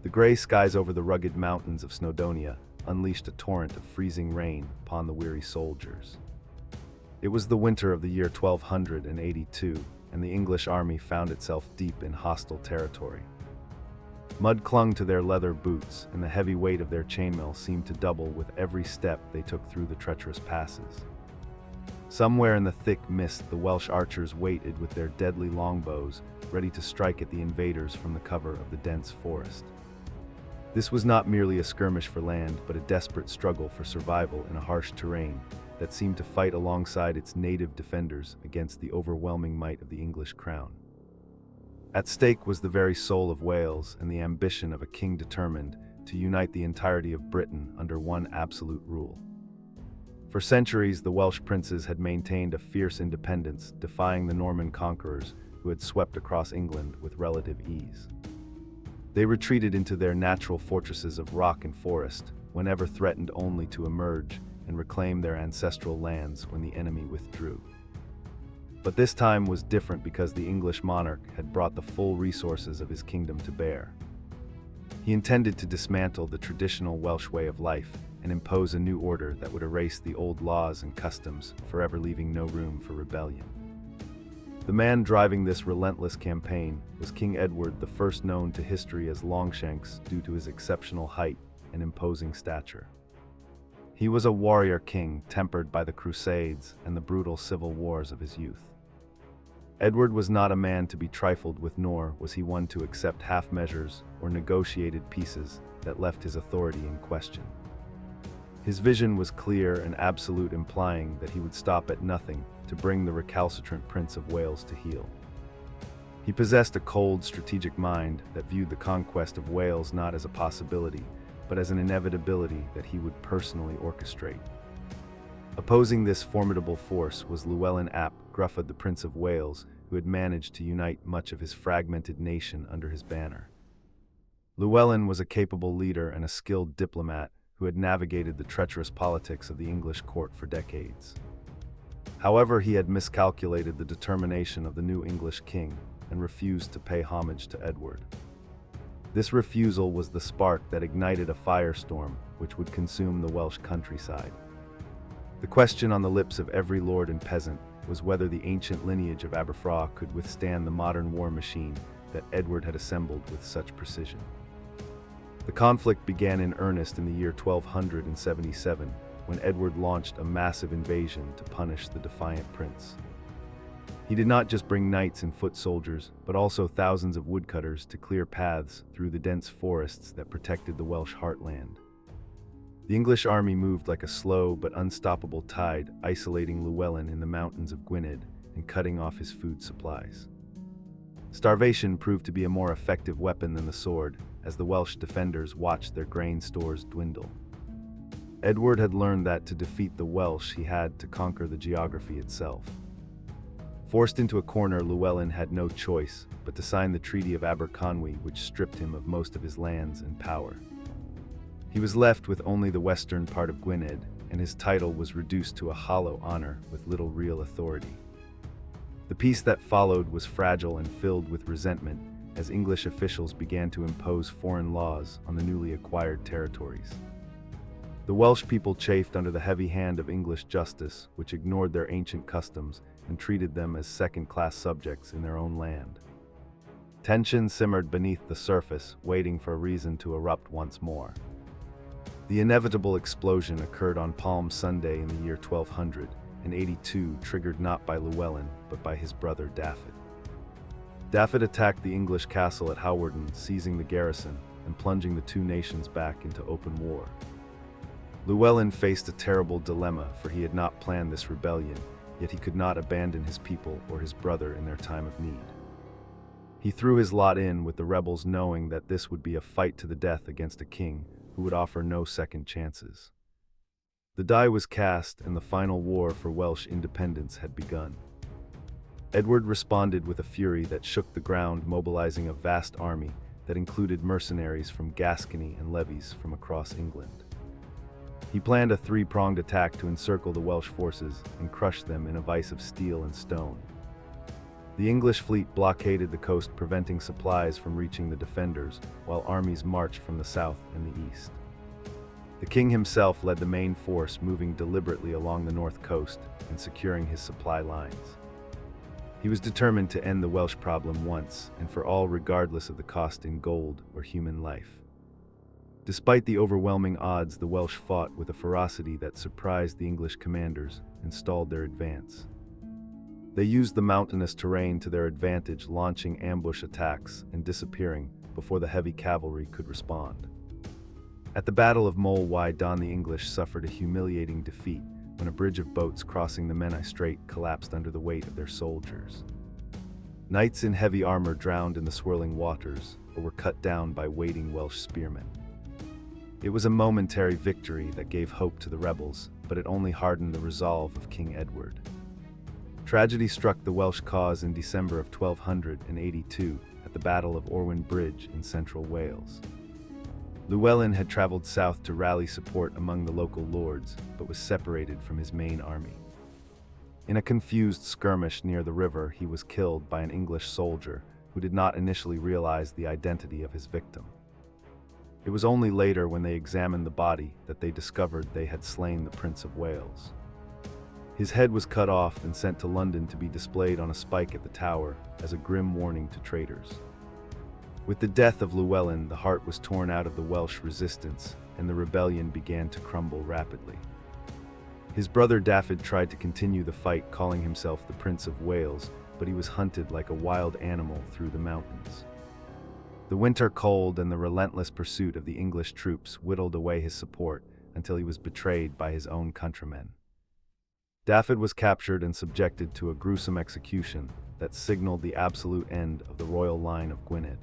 The gray skies over the rugged mountains of Snowdonia unleashed a torrent of freezing rain upon the weary soldiers. It was the winter of the year 1282, and the English army found itself deep in hostile territory. Mud clung to their leather boots, and the heavy weight of their chainmail seemed to double with every step they took through the treacherous passes. Somewhere in the thick mist, the Welsh archers waited with their deadly longbows, ready to strike at the invaders from the cover of the dense forest. This was not merely a skirmish for land, but a desperate struggle for survival in a harsh terrain that seemed to fight alongside its native defenders against the overwhelming might of the English crown. At stake was the very soul of Wales and the ambition of a king determined to unite the entirety of Britain under one absolute rule. For centuries, the Welsh princes had maintained a fierce independence, defying the Norman conquerors who had swept across England with relative ease. They retreated into their natural fortresses of rock and forest, whenever threatened, only to emerge and reclaim their ancestral lands when the enemy withdrew. But this time was different because the English monarch had brought the full resources of his kingdom to bear. He intended to dismantle the traditional Welsh way of life and impose a new order that would erase the old laws and customs, forever leaving no room for rebellion. The man driving this relentless campaign was King Edward, the first known to history as Longshanks due to his exceptional height and imposing stature. He was a warrior king tempered by the Crusades and the brutal civil wars of his youth. Edward was not a man to be trifled with, nor was he one to accept half measures or negotiated peaces that left his authority in question. His vision was clear and absolute, implying that he would stop at nothing to bring the recalcitrant Prince of Wales to heel. He possessed a cold, strategic mind that viewed the conquest of Wales not as a possibility, but as an inevitability that he would personally orchestrate. Opposing this formidable force was Llywelyn ap Gruffudd, the Prince of Wales, who had managed to unite much of his fragmented nation under his banner. Llywelyn was a capable leader and a skilled diplomat who had navigated the treacherous politics of the English court for decades. However, he had miscalculated the determination of the new English king and refused to pay homage to Edward. This refusal was the spark that ignited a firestorm which would consume the Welsh countryside. The question on the lips of every lord and peasant was whether the ancient lineage of Aberfraw could withstand the modern war machine that Edward had assembled with such precision. The conflict began in earnest in the year 1277, when Edward launched a massive invasion to punish the defiant prince. He did not just bring knights and foot soldiers, but also thousands of woodcutters to clear paths through the dense forests that protected the Welsh heartland. The English army moved like a slow but unstoppable tide, isolating Llywelyn in the mountains of Gwynedd and cutting off his food supplies. Starvation proved to be a more effective weapon than the sword, as the Welsh defenders watched their grain stores dwindle. Edward had learned that to defeat the Welsh, he had to conquer the geography itself. Forced into a corner, Llywelyn had no choice but to sign the Treaty of Aberconwy, which stripped him of most of his lands and power. He was left with only the western part of Gwynedd, and his title was reduced to a hollow honor with little real authority. The peace that followed was fragile and filled with resentment as English officials began to impose foreign laws on the newly acquired territories. The Welsh people chafed under the heavy hand of English justice, which ignored their ancient customs and treated them as second-class subjects in their own land. Tension simmered beneath the surface, waiting for a reason to erupt once more. The inevitable explosion occurred on Palm Sunday in the year 1282, triggered not by Llywelyn, but by his brother Dafydd. Dafydd attacked the English castle at Hawarden, seizing the garrison and plunging the two nations back into open war. Llywelyn faced a terrible dilemma, for he had not planned this rebellion, yet he could not abandon his people or his brother in their time of need. He threw his lot in with the rebels, knowing that this would be a fight to the death against a king who would offer no second chances. The die was cast, and the final war for Welsh independence had begun. Edward responded with a fury that shook the ground, mobilizing a vast army that included mercenaries from Gascony and levies from across England. He planned a three-pronged attack to encircle the Welsh forces and crush them in a vise of steel and stone. The English fleet blockaded the coast, preventing supplies from reaching the defenders, while armies marched from the south and the east. The king himself led the main force, moving deliberately along the north coast and securing his supply lines. He was determined to end the Welsh problem once and for all, regardless of the cost in gold or human life. Despite the overwhelming odds, the Welsh fought with a ferocity that surprised the English commanders and stalled their advance. They used the mountainous terrain to their advantage, launching ambush attacks and disappearing before the heavy cavalry could respond. At the Battle of Conwy, the English suffered a humiliating defeat when a bridge of boats crossing the Menai Strait collapsed under the weight of their soldiers. Knights in heavy armor drowned in the swirling waters or were cut down by waiting Welsh spearmen. It was a momentary victory that gave hope to the rebels, but it only hardened the resolve of King Edward. Tragedy struck the Welsh cause in December of 1282 at the Battle of Orwen Bridge in central Wales. Llywelyn had traveled south to rally support among the local lords, but was separated from his main army. In a confused skirmish near the river, he was killed by an English soldier who did not initially realize the identity of his victim. It was only later, when they examined the body, that they discovered they had slain the Prince of Wales. His head was cut off and sent to London to be displayed on a spike at the Tower as a grim warning to traitors. With the death of Llywelyn, the heart was torn out of the Welsh resistance, and the rebellion began to crumble rapidly. His brother Dafydd tried to continue the fight, calling himself the Prince of Wales, but he was hunted like a wild animal through the mountains. The winter cold and the relentless pursuit of the English troops whittled away his support until he was betrayed by his own countrymen. Dafydd was captured and subjected to a gruesome execution that signaled the absolute end of the royal line of Gwynedd.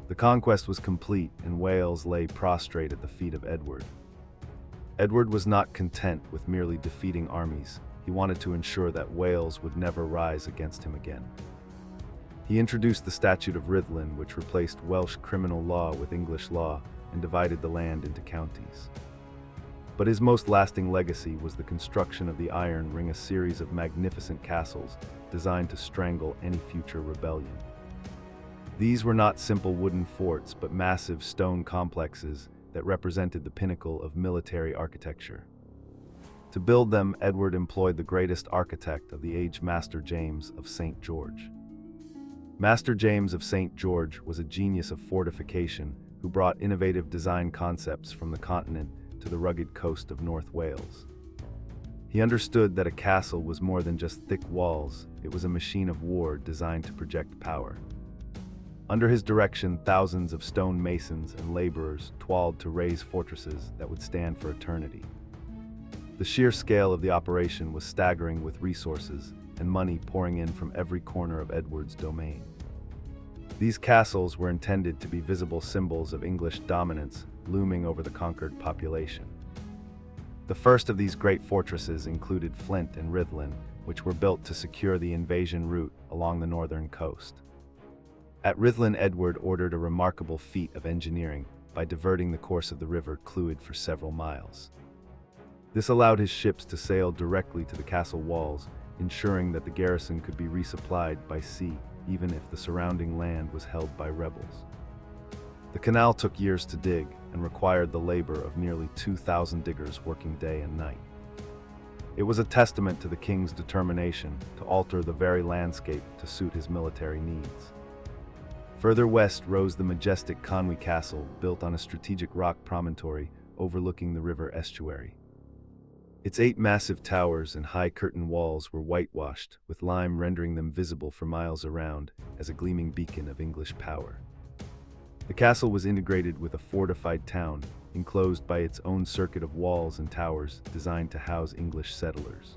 The conquest was complete, and Wales lay prostrate at the feet of Edward. Edward was not content with merely defeating armies. He wanted to ensure that Wales would never rise against him again. He introduced the Statute of Ruthless, which replaced Welsh criminal law with English law and divided the land into counties. But his most lasting legacy was the construction of the Iron Ring, a series of magnificent castles designed to strangle any future rebellion. These were not simple wooden forts, but massive stone complexes that represented the pinnacle of military architecture. To build them, Edward employed the greatest architect of the age, Master James of St. George. Master James of St. George was a genius of fortification who brought innovative design concepts from the continent to the rugged coast of North Wales. He understood that a castle was more than just thick walls, it was a machine of war designed to project power. Under his direction, thousands of stone masons and laborers toiled to raise fortresses that would stand for eternity. The sheer scale of the operation was staggering, with resources and money pouring in from every corner of Edward's domain. These castles were intended to be visible symbols of English dominance looming over the conquered population. The first of these great fortresses included Flint and Ruthless, which were built to secure the invasion route along the northern coast. At Ruthless, Edward ordered a remarkable feat of engineering by diverting the course of the River Clwyd for several miles. This allowed his ships to sail directly to the castle walls, ensuring that the garrison could be resupplied by sea, even if the surrounding land was held by rebels. The canal took years to dig and required the labor of nearly 2,000 diggers working day and night. It was a testament to the king's determination to alter the very landscape to suit his military needs. Further west rose the majestic Conwy castle, built on a strategic rock promontory overlooking the river estuary. Its 8 massive towers and high curtain walls were whitewashed, with lime rendering them visible for miles around as a gleaming beacon of English power. The castle was integrated with a fortified town, enclosed by its own circuit of walls and towers designed to house English settlers.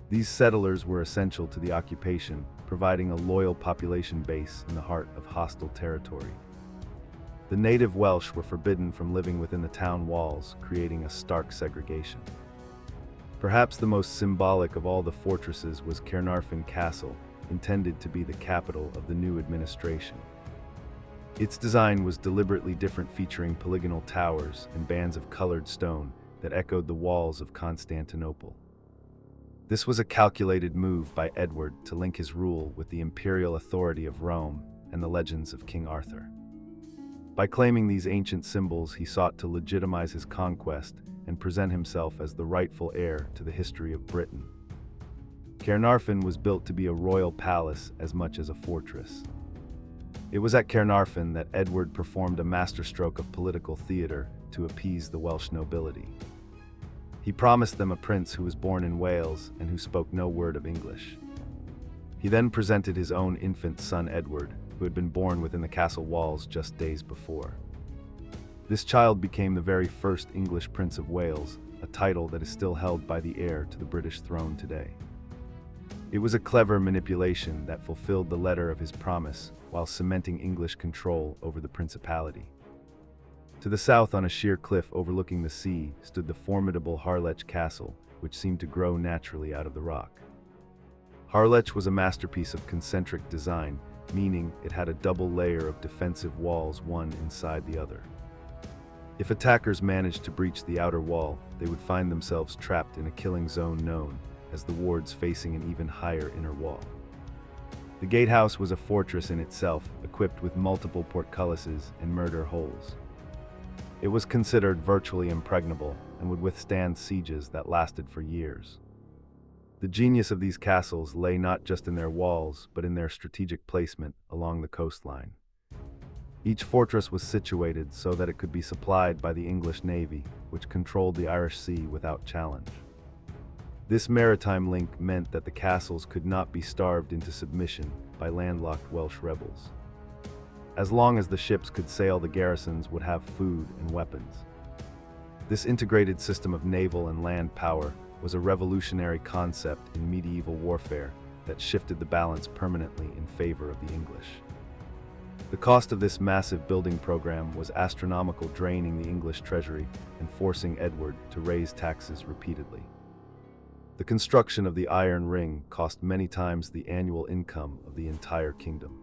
These settlers were essential to the occupation, providing a loyal population base in the heart of hostile territory. The native Welsh were forbidden from living within the town walls, creating a stark segregation. Perhaps the most symbolic of all the fortresses was Caernarfon Castle, intended to be the capital of the new administration. Its design was deliberately different, featuring polygonal towers and bands of colored stone that echoed the walls of Constantinople. This was a calculated move by Edward to link his rule with the imperial authority of Rome and the legends of King Arthur. By claiming these ancient symbols, he sought to legitimize his conquest and present himself as the rightful heir to the history of Britain. Caernarfon was built to be a royal palace as much as a fortress. It was at Caernarfon that Edward performed a masterstroke of political theater to appease the Welsh nobility. He promised them a prince who was born in Wales and who spoke no word of English. He then presented his own infant son Edward, who had been born within the castle walls just days before. This child became the very first English Prince of Wales, a title that is still held by the heir to the British throne today. It was a clever manipulation that fulfilled the letter of his promise while cementing English control over the principality. To the south, on a sheer cliff overlooking the sea, stood the formidable Harlech Castle, which seemed to grow naturally out of the rock. Harlech was a masterpiece of concentric design, meaning it had a double layer of defensive walls, one inside the other. If attackers managed to breach the outer wall, they would find themselves trapped in a killing zone known as the wards, facing an even higher inner wall. The gatehouse was a fortress in itself, equipped with multiple portcullises and murder holes. It was considered virtually impregnable and would withstand sieges that lasted for years. The genius of these castles lay not just in their walls, but in their strategic placement along the coastline. Each fortress was situated so that it could be supplied by the English Navy, which controlled the Irish Sea without challenge. This maritime link meant that the castles could not be starved into submission by landlocked Welsh rebels. As long as the ships could sail, the garrisons would have food and weapons. This integrated system of naval and land power was a revolutionary concept in medieval warfare that shifted the balance permanently in favor of the English. The cost of this massive building program was astronomical, draining the English treasury and forcing Edward to raise taxes repeatedly. The construction of the Iron Ring cost many times the annual income of the entire kingdom.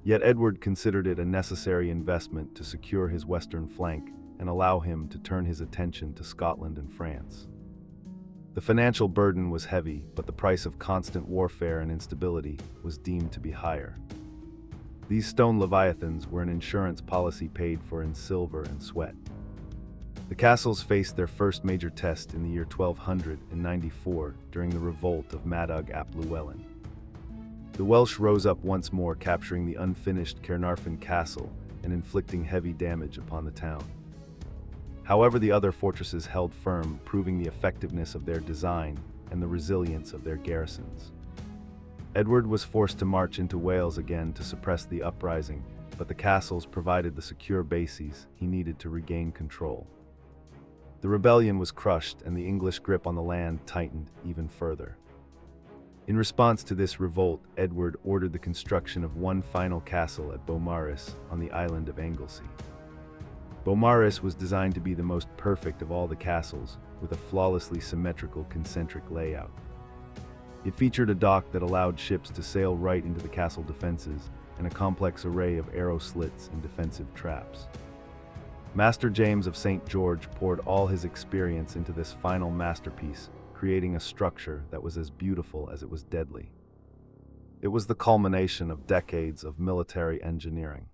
Yet Edward considered it a necessary investment to secure his western flank and allow him to turn his attention to Scotland and France. The financial burden was heavy, but the price of constant warfare and instability was deemed to be higher. These stone leviathans were an insurance policy paid for in silver and sweat. The castles faced their first major test in the year 1294 during the revolt of Madog ap Llywelyn. The Welsh rose up once more, capturing the unfinished Caernarfon castle and inflicting heavy damage upon the town. However, the other fortresses held firm, proving the effectiveness of their design and the resilience of their garrisons. Edward was forced to march into Wales again to suppress the uprising, but the castles provided the secure bases he needed to regain control. The rebellion was crushed, and the English grip on the land tightened even further. In response to this revolt, Edward ordered the construction of one final castle at Beaumaris on the island of Anglesey. Beaumaris was designed to be the most perfect of all the castles, with a flawlessly symmetrical concentric layout. It featured a dock that allowed ships to sail right into the castle defenses, and a complex array of arrow slits and defensive traps. Master James of St. George poured all his experience into this final masterpiece, creating a structure that was as beautiful as it was deadly. It was the culmination of decades of military engineering.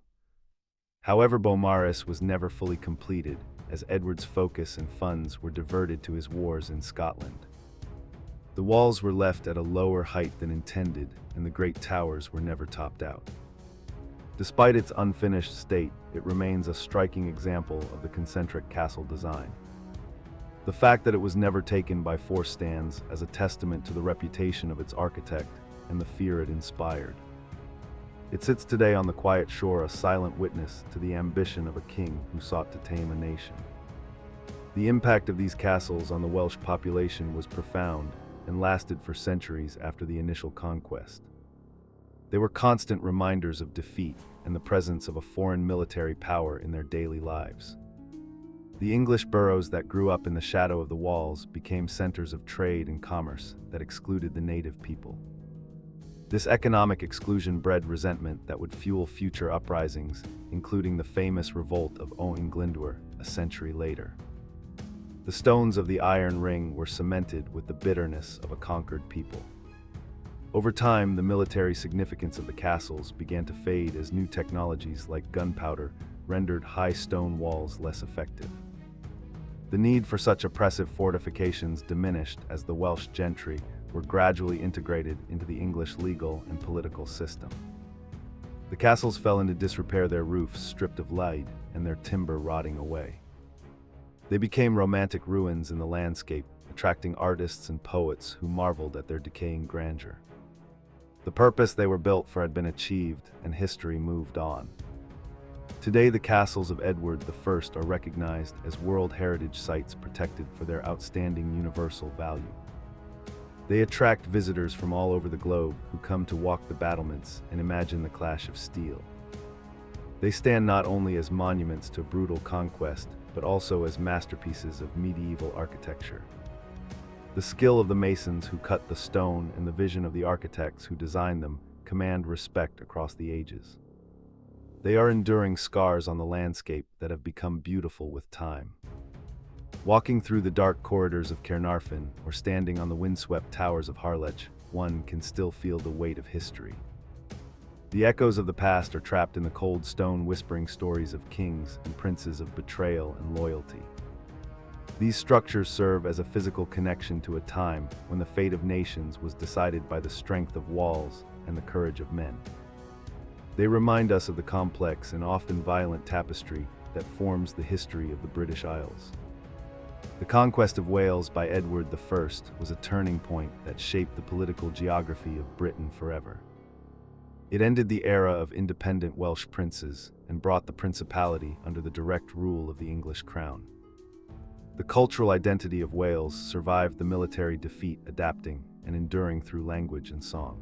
However, Beaumaris was never fully completed, as Edward's focus and funds were diverted to his wars in Scotland. The walls were left at a lower height than intended, and the great towers were never topped out. Despite its unfinished state, it remains a striking example of the concentric castle design. The fact that it was never taken by force stands as a testament to the reputation of its architect and the fear it inspired. It sits today on the quiet shore, a silent witness to the ambition of a king who sought to tame a nation. The impact of these castles on the Welsh population was profound and lasted for centuries after the initial conquest. They were constant reminders of defeat and the presence of a foreign military power in their daily lives. The English boroughs that grew up in the shadow of the walls became centers of trade and commerce that excluded the native people. This economic exclusion bred resentment that would fuel future uprisings, including the famous revolt of Owain Glyndwr a century later. The stones of the Iron Ring were cemented with the bitterness of a conquered people. Over time, the military significance of the castles began to fade as new technologies like gunpowder rendered high stone walls less effective. The need for such oppressive fortifications diminished as the Welsh gentry were gradually integrated into the English legal and political system. The castles fell into disrepair, their roofs stripped of light and their timber rotting away. They became romantic ruins in the landscape, attracting artists and poets who marveled at their decaying grandeur. The purpose they were built for had been achieved, and history moved on. Today, the castles of Edward I are recognized as World Heritage Sites protected for their outstanding universal value. They attract visitors from all over the globe who come to walk the battlements and imagine the clash of steel. They stand not only as monuments to brutal conquest, but also as masterpieces of medieval architecture. The skill of the masons who cut the stone and the vision of the architects who designed them command respect across the ages. They are enduring scars on the landscape that have become beautiful with time. Walking through the dark corridors of Caernarfon or standing on the windswept towers of Harlech, one can still feel the weight of history. The echoes of the past are trapped in the cold stone, whispering stories of kings and princes, of betrayal and loyalty. These structures serve as a physical connection to a time when the fate of nations was decided by the strength of walls and the courage of men. They remind us of the complex and often violent tapestry that forms the history of the British Isles. The conquest of Wales by Edward I was a turning point that shaped the political geography of Britain forever. It ended the era of independent Welsh princes and brought the principality under the direct rule of the English crown. The cultural identity of Wales survived the military defeat, adapting and enduring through language and song.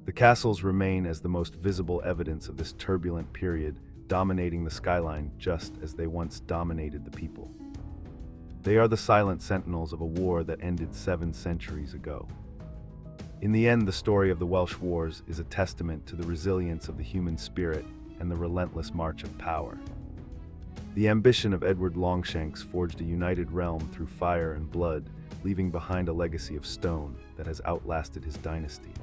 The castles remain as the most visible evidence of this turbulent period, dominating the skyline just as they once dominated the people. They are the silent sentinels of a war that ended 7 centuries ago. In the end, the story of the Welsh Wars is a testament to the resilience of the human spirit and the relentless march of power. The ambition of Edward Longshanks forged a united realm through fire and blood, leaving behind a legacy of stone that has outlasted his dynasty.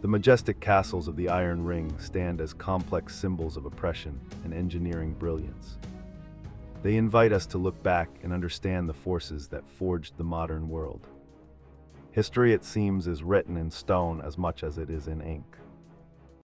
The majestic castles of the Iron Ring stand as complex symbols of oppression and engineering brilliance. They invite us to look back and understand the forces that forged the modern world. History, it seems, is written in stone as much as it is in ink.